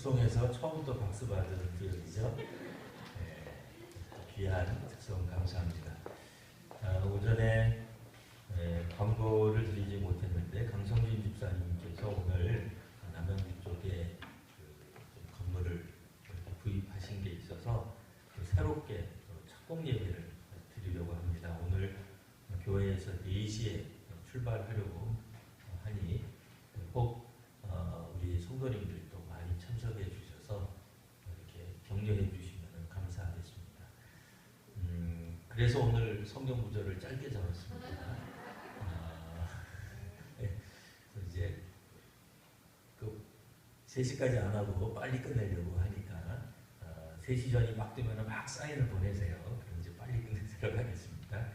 특송에서 처음부터 박수 받은 기억이죠. 귀한 특송 감사합니다. 오전에 광고를 드리지 못했는데 강성진 집사님께서 오늘 남양주 쪽에 그 건물을 구입하신 게 있어서 새롭게 착공 예배를 드리려고 합니다. 오늘 교회에서 4시에 출발하려고 하니 꼭 우리 성도님들도 많이 참석해 주셔서 이렇게 격려해 주시면 감사하겠습니다. 그래서 오늘 성경 구절을 짧게 잡았습니다. 이제 그 3시까지 안 하고 빨리 끝내려고 하니까 3시 전이 막 되면 막 사인을 보내세요. 그럼 이제 빨리 끝내도록 하겠습니다.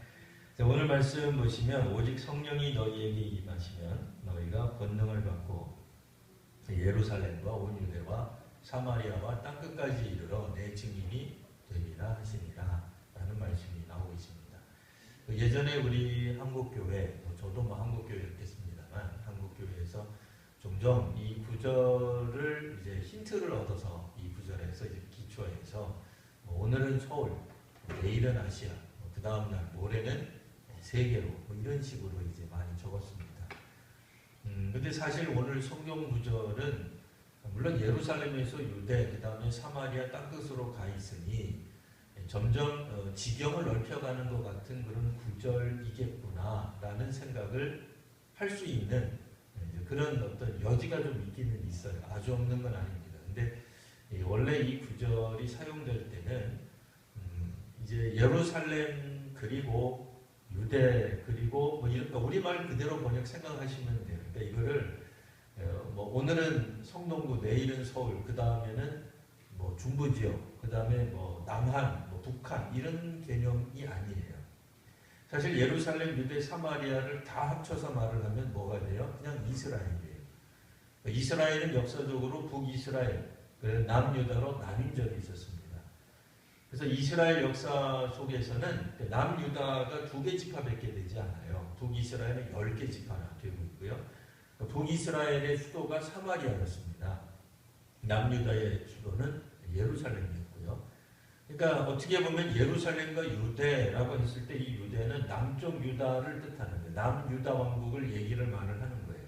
자, 오늘 말씀 보시면 오직 성령이 너희에게 임하시면 너희가 권능을 받고 예루살렘과 온 유대와 사마리아와 땅끝까지 이르러 내 증인이 되리라 하시니라 라는 말씀이 나오고 있습니다. 예전에 우리 한국교회, 저도 한국교회였겠습니다만 한국교회에서 종종 이 구절을 이제 힌트를 얻어서 이 구절에서 이제 기초해서 오늘은 서울, 내일은 아시아, 그 다음날 모레는 세계로 이런 식으로 이제 많이 적었습니다. 근데 사실 오늘 성경 구절은 물론 예루살렘에서 유대, 그 다음에 사마리아 땅끝으로 가 있으니 점점 지경을 넓혀가는 것 같은 그런 구절이겠구나라는 생각을 할 수 있는 그런 어떤 여지가 좀 있기는 있어요. 아주 없는 건 아닙니다. 근데 원래 이 구절이 사용될 때는 이제 예루살렘 그리고 유대 그리고 뭐 이런 우리말 그대로 번역 생각하시면 돼요. 그러니까 이거를 뭐 오늘은 성동구, 내일은 서울, 그 다음에는 뭐 중부 지역, 그 다음에 뭐 남한, 뭐 북한 이런 개념이 아니에요. 사실 예루살렘, 유대, 사마리아를 다 합쳐서 말을 하면 뭐가 돼요? 그냥 이스라엘이에요. 이스라엘은 역사적으로 북이스라엘, 남유다로 나뉜 적이 있었습니다. 그래서 이스라엘 역사 속에서는 남유다가 2개 지파밖에 되지 않아요. 북이스라엘은 10개 지파나 되고 있고요. 북이스라엘의 수도가 사마리아였습니다. 남유다의 수도는 예루살렘이었고요. 그러니까 어떻게 보면 예루살렘과 유대라고 했을 때 이 유대는 남쪽 유다를 뜻하는데 남유다 왕국을 얘기를 말을 하는 거예요.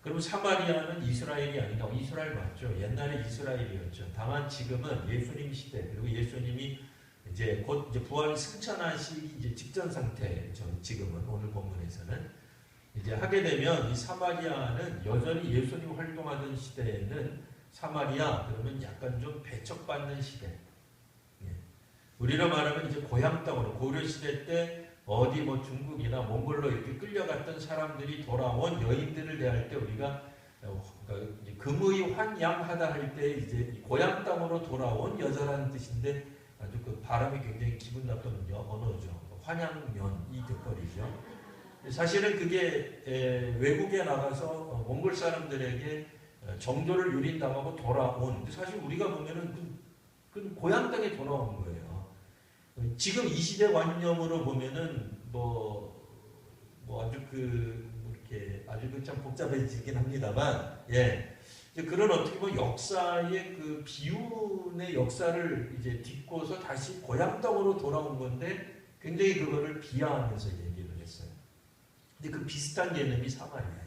그럼 사마리아는 이스라엘이 아니다. 이스라엘 맞죠. 옛날에 이스라엘이었죠. 다만 지금은 예수님 시대 그리고 예수님이 이제 곧 이제 부활 승천하시기 이제 직전 상태죠. 지금은 오늘 본문에서는 이제 하게 되면 이 사마리아는 여전히 예수님 활동하던 시대에는 사마리아 그러면 약간 좀 배척받는 시대. 우리로 말하면 이제 고향 땅으로 고려 시대 때 어디 뭐 중국이나 몽골로 이렇게 끌려갔던 사람들이 돌아온 여인들을 대할 때 우리가 금의 환양하다 할 때 이제 고향 땅으로 돌아온 여자라는 뜻인데 아주 그 발음이 굉장히 기분 나쁜 언어죠. 환양면이 돼버리죠. 사실은 그게 외국에 나가서 몽골 사람들에게 정조를 유린당하고 돌아온 사실 우리가 보면은 그 고향 땅에 돌아온 거예요. 지금 이 시대 관념으로 보면은 뭐 아주 이렇게 아주 참 복잡해지긴 합니다만 그런 어떻게 보면 역사의 그 비운의 역사를 이제 딛고서 다시 고향 땅으로 돌아온 건데 굉장히 그거를 비하하면서 얘기를 했어요. 근데 그 비슷한 개념이 사마리아예요.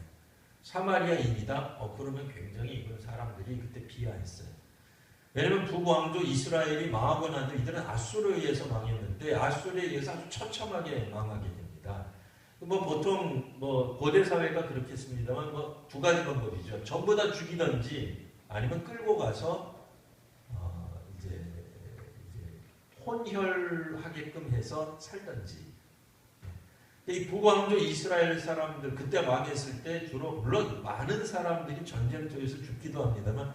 사마리아인이다. 그러면 굉장히 이건 사람들이 그때 비하했어요. 왜냐하면 북왕조 이스라엘이 망하고 난 뒤 이들은 아수르에 의해서 망했는데 아수르에 의해서 아주 처참하게 망하게 됩니다. 뭐 보통 뭐 고대 사회가 그렇겠습니다만 뭐 2가지 방법이죠. 전부 다 죽이든지 아니면 끌고 가서 이제 혼혈하게끔 해서 살든지. 이 북왕조 이스라엘 사람들 그때 망했을 때 주로 물론 많은 사람들이 전쟁터에서 죽기도 합니다만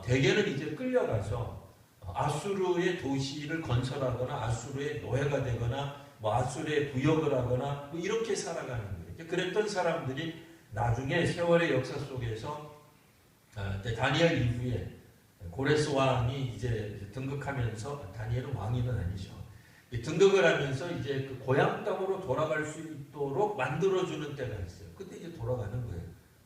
대개는 이제 끌려가서 아수르의 도시를 건설하거나 아수르의 노예가 되거나 뭐 아수르의 부역을 하거나 뭐 이렇게 살아가는 거예요. 그랬던 사람들이 나중에 세월의 역사 속에서 다니엘 이후에 고레스 왕이 이제 등극하면서 다니엘은 왕위는 아니죠. 등극을 하면서 이제 그 고향 땅으로 돌아갈 수 있도록 만들어주는 때가 있어요. 그때 이제 돌아가는 거예요.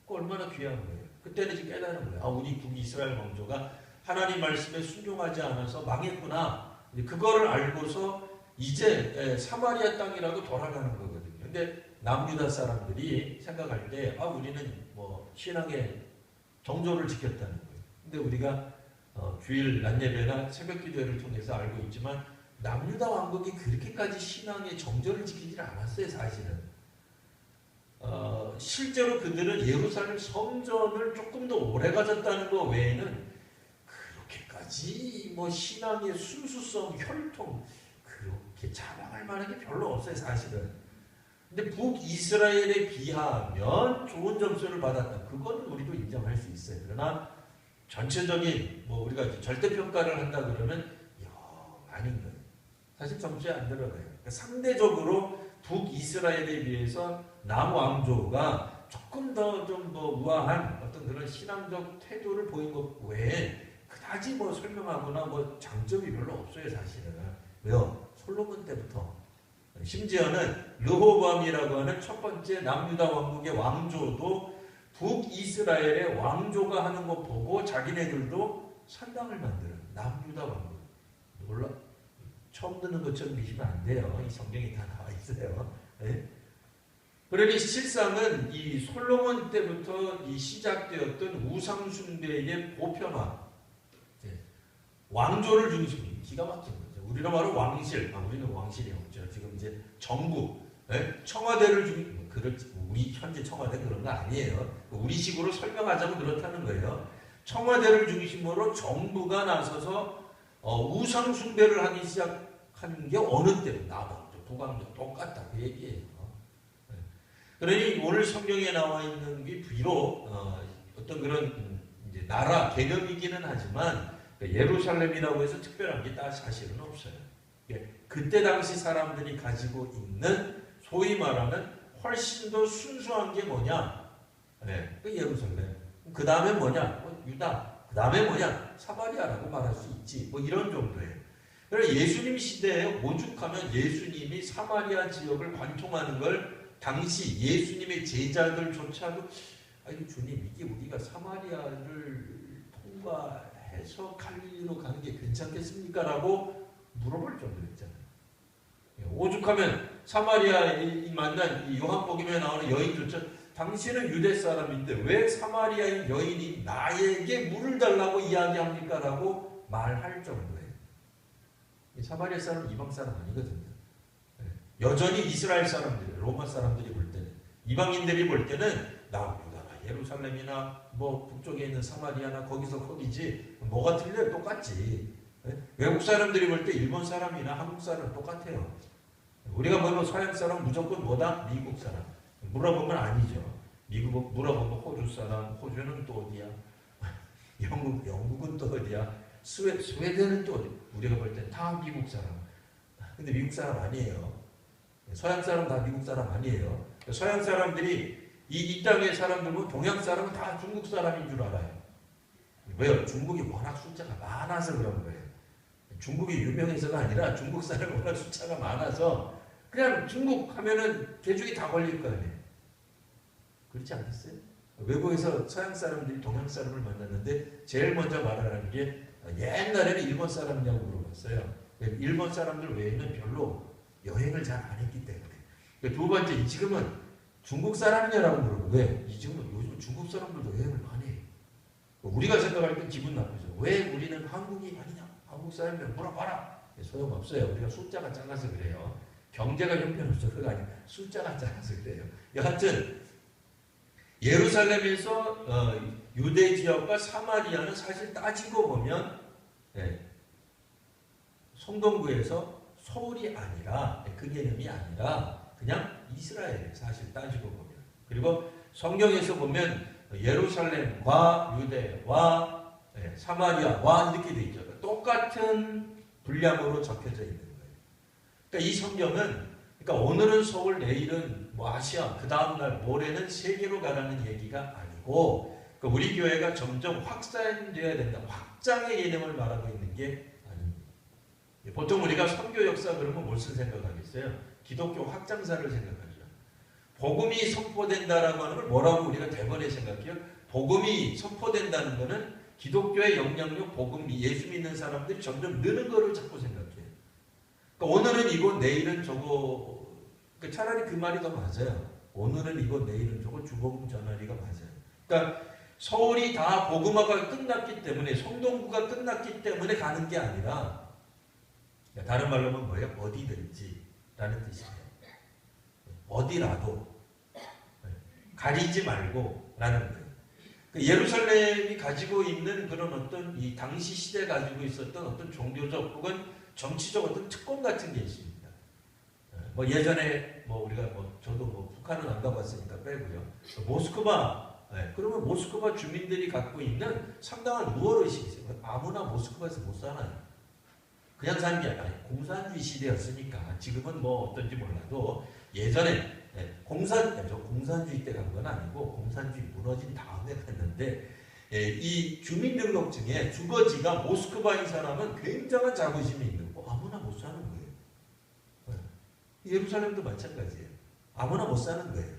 그 얼마나 귀한 거예요. 그때는 이제 깨달은 거예요. 아, 우리 북이스라엘 왕조가 하나님 말씀에 순종하지 않아서 망했구나. 그거를 알고서 이제 사마리아 땅이라도 돌아가는 거거든요. 근데 남유다 사람들이 생각할 때 아, 우리는 뭐 신앙의 정조를 지켰다는 거예요. 근데 우리가 주일 낮예배나 새벽 기도회를 통해서 알고 있지만 남유다 왕국이 그렇게까지 신앙의 정조를 지키지 않았어요. 사실은 실제로 그들은 예루살렘 성전을 조금 더 오래 가졌다는 것 외에는 그렇게까지 뭐 신앙의 순수성, 혈통 그렇게 자랑할 만한 게 별로 없어요. 사실은. 근데 북이스라엘에 비하면 좋은 점수를 받았다. 그건 우리도 인정할 수 있어요. 그러나 전체적인 뭐 우리가 절대평가를 한다 그러면 아닌 거예요. 사실 점수에 안 들어가요. 그러니까 상대적으로 북이스라엘에 비해서 남왕조가 조금 더 좀 뭐 우아한 어떤 그런 신앙적 태도를 보인 것 외에 그다지 뭐 설명하거나 뭐 장점이 별로 없어요. 사실은. 왜요? 솔로몬 때부터 심지어는 르호보암이라고 하는 첫 번째 남유다 왕국의 왕조도 북이스라엘의 왕조가 하는 거 보고 자기네들도 산당을 만들어요. 남유다 왕국. 몰라? 처음 듣는 것처럼 믿으면 안 돼요. 이 성경이 다 나와 있어요. 네? 그러니 실상은 이 솔로몬 때부터 이 시작되었던 우상숭배의 보편화, 왕조를 중심으로 기가 막힌 거죠. 우리가 바로 왕실, 우리는 왕실이 없죠. 지금 이제 정부, 청와대를 중심, 우리 현재 청와대 그런 거 아니에요. 우리식으로 설명하자면 그렇다는 거예요. 청와대를 중심으로 정부가 나서서 우상숭배를 하기 시작한 게 어느 때로 남왕조, 북왕조 똑같다 그 얘기예요. 그러니 오늘 성경에 나와 있는 게 비록 어떤 그런 이제 나라 개념이기는 하지만 예루살렘이라고 해서 특별한 게 사실은 없어요. 그때 당시 사람들이 가지고 있는 소위 말하는 훨씬 더 순수한 게 뭐냐? 그 예루살렘. 그 다음에 뭐냐? 유다. 그 다음에 뭐냐? 사마리아라고 말할 수 있지. 뭐 이런 정도예요. 그래서 예수님 시대에 오죽하면 예수님이 사마리아 지역을 관통하는 걸 당시 예수님의 제자들조차도 아니 주님 이게 우리가 사마리아를 통과해서 갈릴리로 가는 게 괜찮겠습니까? 라고 물어볼 정도였잖아요. 오죽하면 사마리아에 만난 이 요한복음에 나오는 여인조차 당신은 유대 사람인데 왜 사마리아인 여인이 나에게 물을 달라고 이야기합니까? 라고 말할 정도예요. 사마리아 사람은 이방 사람 아니거든요. 여전히 이스라엘 사람들이, 로마 사람들이 볼 때는, 이방인들이 볼 때는 나 유다나 예루살렘이나 뭐 북쪽에 있는 사마리아나 거기서 거기지 뭐가 틀려요? 똑같지. 외국 사람들이 볼 때 일본 사람이나 한국 사람 똑같아요. 우리가 보면 서양 사람 무조건 뭐다? 미국 사람. 물어보면 아니죠. 미국 물어보면 호주 사람, 호주는 또 어디야? 영국은 또 어디야? 스웨덴은 또 어디? 우리가 볼 때 다 미국 사람. 근데 미국 사람 아니에요. 서양 사람 다 미국 사람 아니에요. 서양 사람들이 이 땅의 사람들은 동양 사람은 다 중국 사람인 줄 알아요. 왜요? 중국이 워낙 숫자가 많아서 그런 거예요. 중국이 유명해서가 아니라 중국 사람이 워낙 숫자가 많아서 그냥 중국 하면은 개죽이 다 걸릴 거 아니에요. 그렇지 않겠어요? 외국에서 서양 사람들이 동양 사람을 만났는데 제일 먼저 말하는 게 옛날에는 일본 사람이냐고 물어봤어요. 일본 사람들 외에는 별로 여행을 잘 안 했기 때문에. 두 번째, 지금은 중국 사람이냐라고 물어보고 왜? 지금은 요즘 중국 사람들도 여행을 많이 해요. 우리가 생각할 때 기분 나쁘죠. 왜 우리는 한국이 아니냐? 한국 사람이면 물어봐라. 소용없어요. 우리가 숫자가 작아서 그래요. 경제가 형편없어서 그거 아니에요. 숫자가 작아서 그래요. 여하튼 예루살렘에서 유대 지역과 사마리아는 사실 따지고 보면 성동구에서 서울이 아니라 그 개념이 아니라 그냥 이스라엘 사실 따지고 보면 그리고 성경에서 보면 예루살렘과 유대와 사마리아와 이렇게 돼 있죠. 똑같은 분량으로 적혀져 있는 거예요. 그러니까 이 성경은 그러니까 오늘은 서울, 내일은 뭐 아시아, 그 다음날 모레는 세계로 가라는 얘기가 아니고 그러니까 우리 교회가 점점 확산되어야 된다. 확장의 개념을 말하고 있는 게 아닙니다. 보통 우리가 선교 역사 그러면 무엇을 생각하겠어요? 기독교 확장사를 생각하죠. 복음이 선포된다라고 하는 걸 뭐라고 우리가 대번에 생각해요? 복음이 선포된다는 것은 기독교의 영향력, 복음, 예수 믿는 사람들이 점점 느는 거를 자꾸 생각해요. 그러니까 오늘은 이거, 내일은 저거. 그러니까 차라리 그 말이 더 맞아요. 오늘은 이거, 내일은 저거, 주복음 전하리가 맞아요. 그러니까 서울이 다 복음화가 끝났기 때문에, 성동구가 끝났기 때문에 가는 게 아니라, 다른 말로 하면 뭐예요? 어디든지 라는 뜻이에요. 어디라도 가리지 말고 라는 거예요. 예루살렘이 가지고 있는 그런 어떤 이 당시 시대에 가지고 있었던 어떤 종교적 혹은 정치적 어떤 특권 같은 게 있습니다. 뭐 예전에 뭐 우리가 뭐 저도 뭐 북한은 안 가봤으니까 빼고요. 모스크바, 그러면 모스크바 주민들이 갖고 있는 상당한 우월 의식이 있어요. 아무나 모스크바에서 못 살아요. 그냥 사는 게 아니라 공산주의 시대였으니까 지금은 뭐 어떤지 몰라도 예전에 공산주의 때 간 건 아니고 공산주의 무너진 다음에 갔는데 이 주민등록증에 주거지가 모스크바인 사람은 굉장한 자부심이 있는 거. 아무나 못 사는 거예요. 예루살렘도 마찬가지예요. 아무나 못 사는 거예요.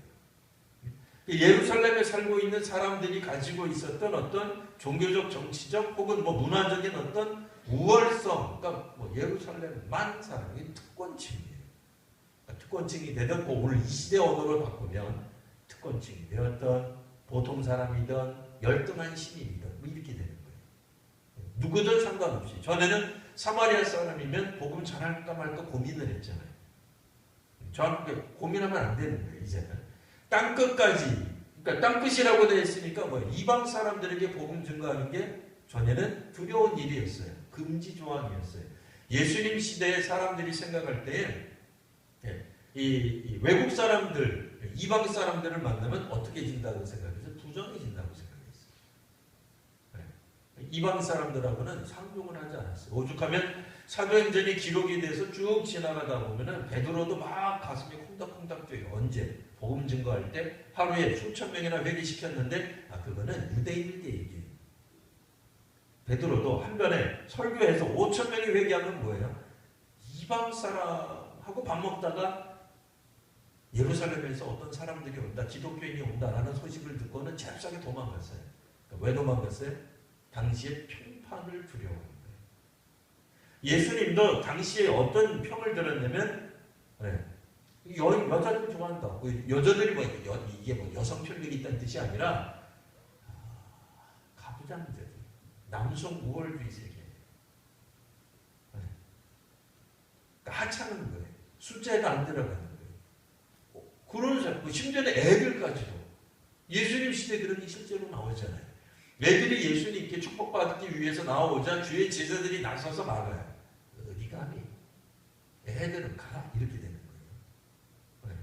예루살렘에 살고 있는 사람들이 가지고 있었던 어떤 종교적, 정치적 혹은 뭐 문화적인 어떤 우월성, 그러니까 뭐 예루살렘만 사람이 특권층이에요. 그러니까 특권층이 되든 오늘 이 시대 언어로 바꾸면 특권층이 되었던 보통 사람이든 열등한 시민이든 뭐 이렇게 되는 거예요. 누구든 상관없이. 전에는 사마리아 사람이면 복음 전할까 말까 고민을 했잖아요. 저는 고민하면 안 되는 거예요. 이제는 땅끝까지, 그러니까 땅끝이라고 되어 있으니까 뭐 이방 사람들에게 복음 증거하는 게 전에는 두려운 일이었어요. 금지 조항이었어요. 예수님 시대에 사람들이 생각할 때에 이 외국 사람들, 이방 사람들을 만나면 어떻게 진다고 생각해서 부정해진다고 생각했어요. 이방 사람들하고는 상종을 하지 않았어요. 오죽하면 사도행전이 기록이 돼서 쭉 지나가다 보면은 베드로도 막 가슴이 콩닥콩닥 뛰어요. 언제? 복음 증거할 때 하루에 수천 명이나 회개시켰는데 그거는 유대인들 얘기예요. 베드로도 한 번에 설교해서 5천 명이 회개하면 뭐예요? 이방 사람하고 밥 먹다가 예루살렘에서 어떤 사람들이 온다, 기독교인이 온다라는 소식을 듣고는 잽싸게 도망갔어요. 그러니까 왜 도망갔어요? 당시에 평판을 두려워하는 거예요. 예수님도 당시에 어떤 평을 들었냐면 여자들 좋아한다. 여자들이 뭐 이게 뭐 여성 편견이 있다는 뜻이 아니라 가부장들, 남성 우월주의 세계. 그러니까 하찮은 거예요. 숫자에도 안 들어가는 거예요. 그런 사람, 심지어는 애들까지도. 예수님 시대 그런 게 실제로 나오잖아요. 애들이 예수님께 축복받기 위해서 나오자 주의 제자들이 나서서 막아요. 어디 감히? 애들은 가라. 이렇게 되는 거예요.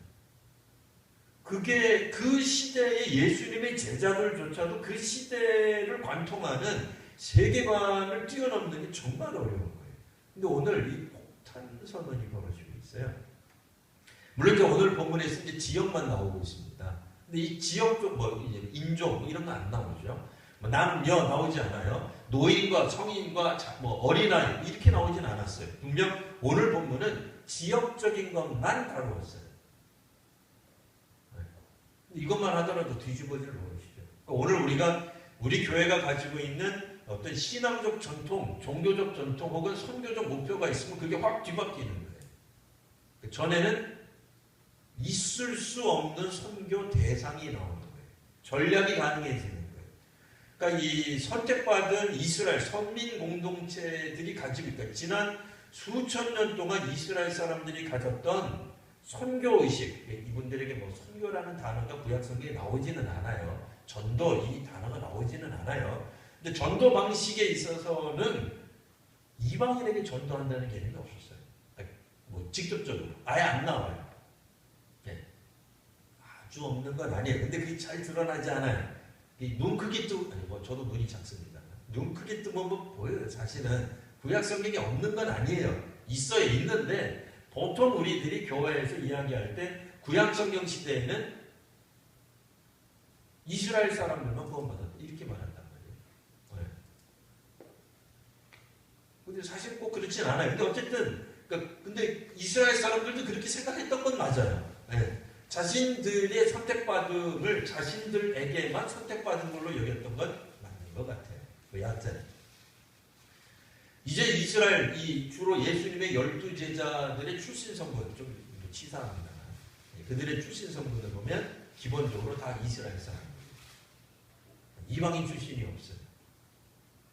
그게 그 시대의 예수님의 제자들조차도 그 시대를 관통하는 세계관을 뛰어넘는 게 정말 어려운 거예요. 근데 오늘 이 폭탄 선언이 벌어지고 있어요. 물론 이제 오늘 본문에서 이제 지역만 나오고 있습니다. 근데 이 지역적 인종 이런 거 안 나오죠. 뭐 남녀 나오지 않아요. 노인과 성인과 뭐 어린아이 이렇게 나오진 않았어요. 분명 오늘 본문은 지역적인 것만 다루었어요. 이것만 하더라도 뒤집어질 노릇이죠. 그러니까 오늘 우리 교회가 가지고 있는 어떤 신앙적 전통, 종교적 전통 혹은 선교적 목표가 있으면 그게 확 뒤바뀌는 거예요. 전에는 있을 수 없는 선교 대상이 나오는 거예요. 전략이 가능해지는 거예요. 그러니까 이 선택받은 이스라엘 선민 공동체들이 가지고 있다. 지난 수천 년 동안 이스라엘 사람들이 가졌던 선교의식, 이분들에게 뭐 선교라는 단어가 구약성경에 나오지는 않아요. 전도 이 단어가 나오지는 않아요. 근데 전도 방식에 있어서는 이방인에게 전도한다는 개념이 없었어요. 뭐 직접적으로 아예 안 나와요. 아주 없는 건 아니에요. 근데 그게 잘 드러나지 않아요. 눈 크기 뜨면 저도 눈이 작습니다. 눈 크기 뜨면 뭐 보여요. 사실은 구약 성경에 없는 건 아니에요. 있어요. 있는데 보통 우리들이 교회에서 이야기할 때 구약 성경 시대에는 이스라엘 사람들만 구원받았다 이렇게 말한단 말이에요. 근데 사실 꼭 그렇진 않아요. 근데 어쨌든 근데 이스라엘 사람들도 그렇게 생각했던 건 맞아요. 자신들의 선택받음을 자신들에게만 선택받은 걸로 여겼던 건 맞는 것 같아요. 여하튼 이제 이스라엘, 주로 예수님의 12제자들의 출신 성분, 좀 치사합니다. 그들의 출신 성분을 보면 기본적으로 다 이스라엘 사람입니다. 이방인 출신이 없어요.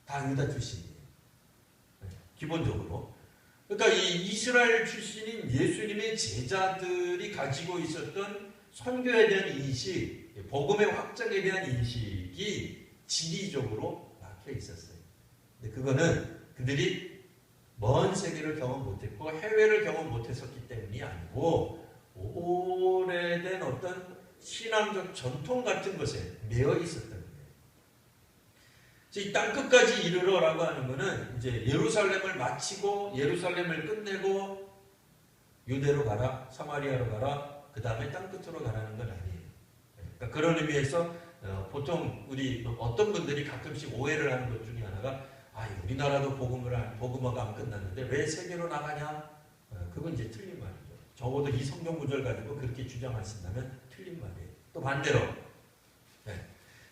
다 유다 출신이에요. 기본적으로. 그러니까 이 이스라엘 출신인 예수님의 제자들이 가지고 있었던 선교에 대한 인식, 복음의 확장에 대한 인식이 지리적으로 막혀 있었어요. 근데 그거는 그들이 먼 세계를 경험 못했고 해외를 경험 못했었기 때문이 아니고 오래된 어떤 신앙적 전통 같은 것에 매여 있었던 거예요. 이 땅끝까지 이르러라고 하는 것은 이제 예루살렘을 마치고 예루살렘을 끝내고 유대로 가라, 사마리아로 가라, 그 다음에 땅끝으로 가라는 건 아니에요. 그러니까 그런 의미에서 보통 우리 어떤 분들이 가끔씩 오해를 하는 것 중에 하나가 우리나라도 복음화가 안 끝났는데 왜 세계로 나가냐? 그건 이제 틀린 말이죠. 적어도 이 성경 구절 가지고 그렇게 주장하신다면 틀린 말이에요. 또 반대로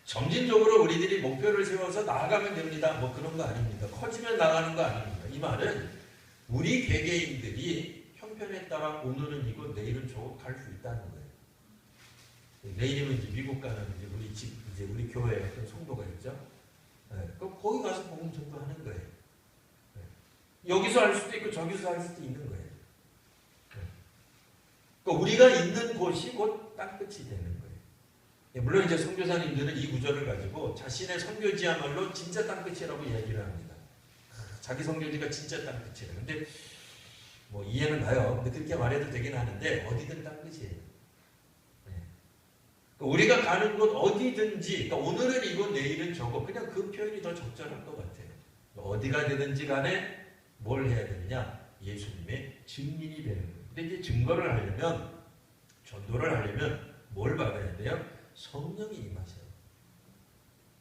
점진적으로 우리들이 목표를 세워서 나아가면 됩니다. 뭐 그런 거 아닙니다. 커지면 나가는 거 아닙니다. 이 말은 우리 개개인들이 형편에 따라 오늘은 이거 내일은 저거 갈 수 있다는 거예요. 내일이면 이제 미국 가는 이제 우리 교회 어떤 성도가 있죠. 거기 가서 복음 전도하는 거예요. 여기서 할 수도 있고 저기서 할 수도 있는 거예요. 그러니까 우리가 있는 곳이 곧 땅끝이 되는 거예요. 물론 이제 선교사님들은 이 구절을 가지고 자신의 선교지야말로 진짜 땅끝이라고 이야기를 합니다. 자기 선교지가 진짜 땅끝이에요. 근데 뭐 이해는 가요. 근데 그렇게 말해도 되긴 하는데 어디든 땅끝이에요. 그러니까 우리가 가는 곳 어디든지, 그러니까 오늘은 이거 내일은 저거, 그냥 그 표현이 더 적절한 것 같아요. 어디가 되든지 간에 뭘 해야 되느냐? 예수님의 증인이 되는 거예요. 근데 이제 증거를 하려면, 전도를 하려면 뭘 받아야 돼요? 성령이 임하셔요.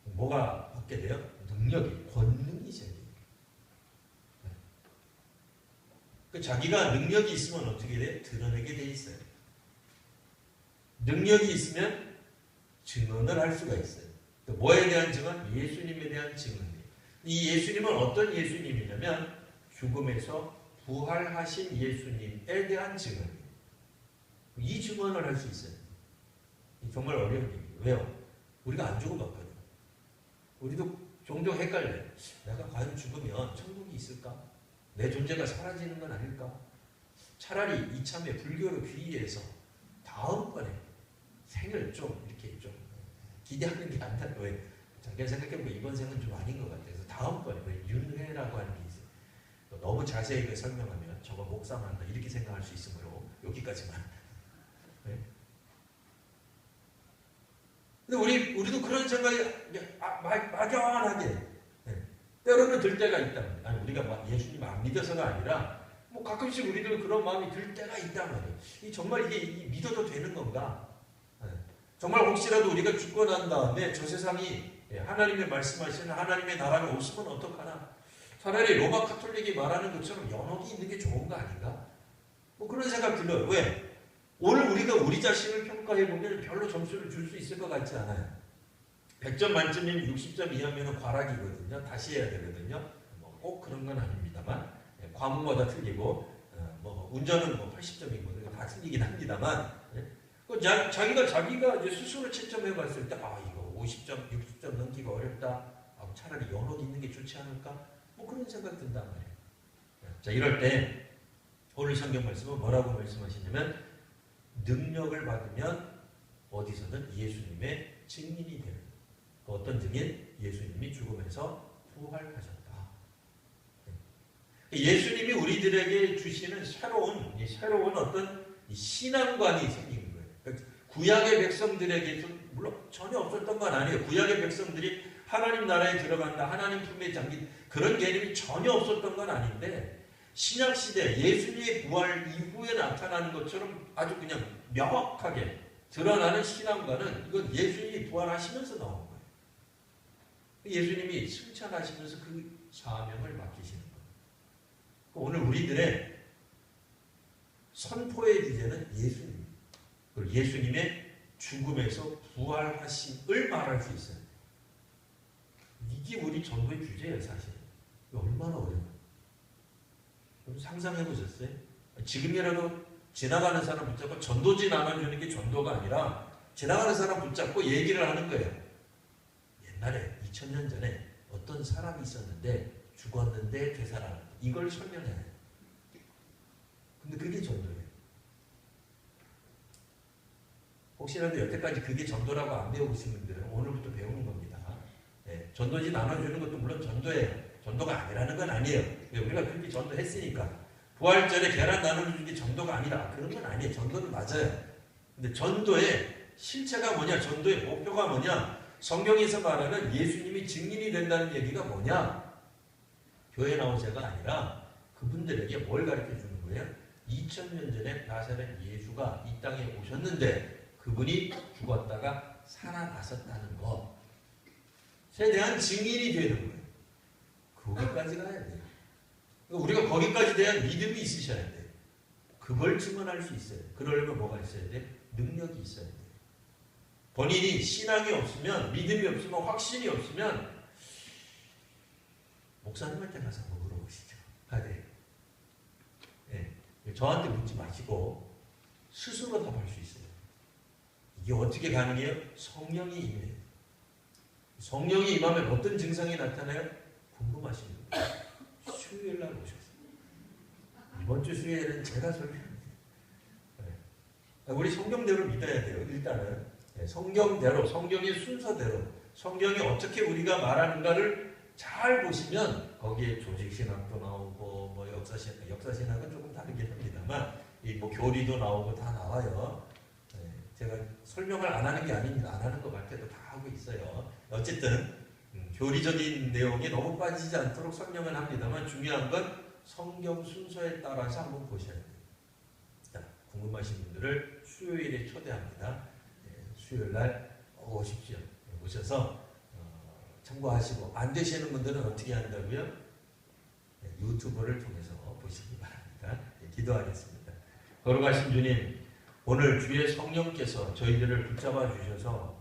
뭐가 받게 돼요? 능력이, 권능이 생겨요. 그 자기가 능력이 있으면 어떻게 돼? 드러내게 돼 있어요. 능력이 있으면 증언을 할 수가 있어요. 뭐에 대한 증언? 예수님에 대한 증언이에요. 이 예수님은 어떤 예수님이냐면 죽음에서 부활하신 예수님에 대한 증언이에요. 이 증언을 할 수 있어요. 정말 어려운 얘기예요. 왜요? 우리가 안 죽어봤거든요. 우리도 종종 헷갈려요. 내가 과연 죽으면 천국이 있을까? 내 존재가 사라지는 건 아닐까? 차라리 이참에 불교로 귀의해서 다음번에 생을 좀 이렇게 좀 기대하는 게 안 나요. 왜? 자기가 생각해보면 이번 생은 좀 아닌 것 같아서 다음번에 왜 윤회라고 하는 게 있어요. 너무 자세하게 설명하면 저거 목사만다 이렇게 생각할 수 있으므로 여기까지만. 네? 근데 우리도 그런 생각이 막연하게 때로는 들 때가 있다. 아니 우리가 예수님 안 믿어서가 아니라 뭐 가끔씩 우리도 그런 마음이 들 때가 있단 말이에요. 정말 이게 믿어도 되는 건가? 정말 혹시라도 우리가 죽고 난 다음에 저 세상이 하나님의 말씀하시는 하나님의 나라가 없으면 어떡하나? 차라리 로마 카톨릭이 말하는 것처럼 연옥이 있는 게 좋은 거 아닌가? 뭐 그런 생각 들어요. 왜? 오늘 우리가 우리 자신을 평가해보면 별로 점수를 줄 수 있을 것 같지 않아요. 100점 만점이면 60점 이하면 과락이거든요. 다시 해야 되거든요. 뭐 꼭 그런 건 아닙니다만 과목마다 틀리고 뭐 운전은 뭐 80점이고 다 틀리긴 합니다만 자기가 이제 스스로 채점해봤을 때 이거 50점, 60점 넘기가 어렵다. 차라리 연옥 있는 게 좋지 않을까? 뭐 그런 생각이 든단 말이에요. 자, 이럴 때 오늘 성경 말씀은 뭐라고 말씀하시냐면 능력을 받으면 어디서든 예수님의 증인이 되는 그 어떤 증인? 예수님이 죽음에서 부활하셨다. 예수님이 우리들에게 주시는 새로운 어떤 신앙관이 생기는 거예요. 그러니까 구약의 백성들에게도 물론 전혀 없었던 건 아니에요. 구약의 백성들이 하나님 나라에 들어간다, 하나님 품에 잠긴 그런 개념이 전혀 없었던 건 아닌데 신약시대 예수님의 부활 이후에 나타나는 것처럼 아주 그냥 명확하게 드러나는 신앙과는 이건 예수님이 부활하시면서 나온 거예요. 예수님이 승천하시면서 그 사명을 맡기시는 거예요. 오늘 우리들의 선포의 주제는 예수님. 그리고 예수님의 죽음에서 부활하심을 말할 수 있어요. 이게 우리 전도의 주제예요, 사실. 얼마나 어려워요. 상상해 보셨어요? 지금이라도 지나가는 사람 붙잡고 전도지 나눠주는 게 전도가 아니라 지나가는 사람 붙잡고 얘기를 하는 거예요. 옛날에 2000년 전에 어떤 사람이 있었는데 죽었는데 되살아났다. 이걸 설명해야 해요. 근데 그게 전도예요. 혹시라도 여태까지 그게 전도라고 안 배워보신 분들은 오늘부터 배우는 겁니다. 네, 전도지 나눠주는 것도 물론 전도예요. 전도가 아니라는 건 아니에요. 우리가 그렇게 전도했으니까. 부활절에 계란 나눠주는 게 전도가 아니라 그런 건 아니에요. 전도는 맞아요. 근데 전도의 실체가 뭐냐? 전도의 목표가 뭐냐? 성경에서 말하는 예수님이 증인이 된다는 얘기가 뭐냐? 교회 나온 자가 아니라 그분들에게 뭘 가르쳐 주는 거예요? 2000년 전에 나사렛 예수가 이 땅에 오셨는데 그분이 죽었다가 살아나셨다는 것에 대한 증인이 되는 거예요. 거기까지 가야 돼요. 우리가 거기까지 대한 믿음이 있으셔야 돼요. 그걸 증언할 수 있어요. 그러려면 뭐가 있어야 돼요? 능력이 있어야 돼요. 본인이 신앙이 없으면, 믿음이 없으면, 확신이 없으면 목사님한테 가서 한번 물어보시죠. 네. 네. 저한테 묻지 마시고 스스로 답할 수 있어요. 이게 어떻게 가능해요? 성령이 임해요. 성령이 임하면 어떤 증상이 나타나요? 궁금하십니다. 수요일 날 오셨어요. 이번 주 수요일은 제가 설명합니다. 네. 우리 성경대로 믿어야 돼요. 일단은 성경대로, 성경의 순서대로, 성경이 어떻게 우리가 말하는가를 잘 보시면 거기에 조직신학도 나오고 뭐 역사신학은 조금 다르긴 합니다만 뭐 교리도 나오고 다 나와요. 네. 제가 설명을 안 하는 게 아닙니다. 안 하는 것 같아도 다 하고 있어요. 어쨌든 교리적인 내용이 너무 빠지지 않도록 설명을 합니다만 중요한 건 성경 순서에 따라서 한번 보셔야 돼요. 자, 궁금하신 분들을 수요일에 초대합니다. 수요일 날 오십시오. 오셔서 참고하시고 안 되시는 분들은 어떻게 한다고요? 유튜브를 통해서 보시기 바랍니다. 기도하겠습니다. 거룩하신 주님, 오늘 주의 성령께서 저희들을 붙잡아 주셔서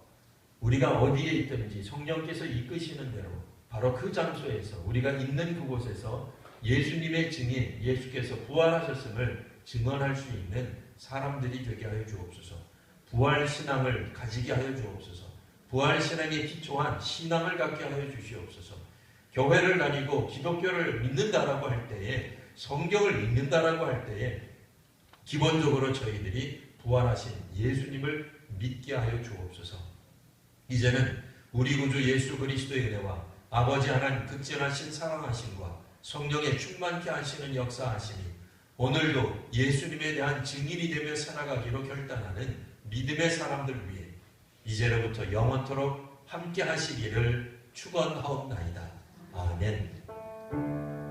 우리가 어디에 있든지 성령께서 이끄시는 대로 바로 그 장소에서 우리가 있는 그곳에서 예수님의 증인, 예수께서 부활하셨음을 증언할 수 있는 사람들이 되게 하여 주옵소서. 부활신앙을 가지게 하여 주옵소서. 부활신앙에 기초한 신앙을 갖게 하여 주시옵소서. 교회를 다니고 기독교를 믿는다라고 할 때에, 성경을 읽는다라고 할 때에 기본적으로 저희들이 부활하신 예수님을 믿게 하여 주옵소서. 이제는 우리 구주 예수 그리스도의 은혜와 아버지 하나님 극진하신 사랑하심과 성령에 충만케 하시는 역사하심이 오늘도 예수님에 대한 증인이 되며 살아가기로 결단하는 믿음의 사람들 위해 이제로부터 영원토록 함께 하시기를 축원하옵나이다. 아멘.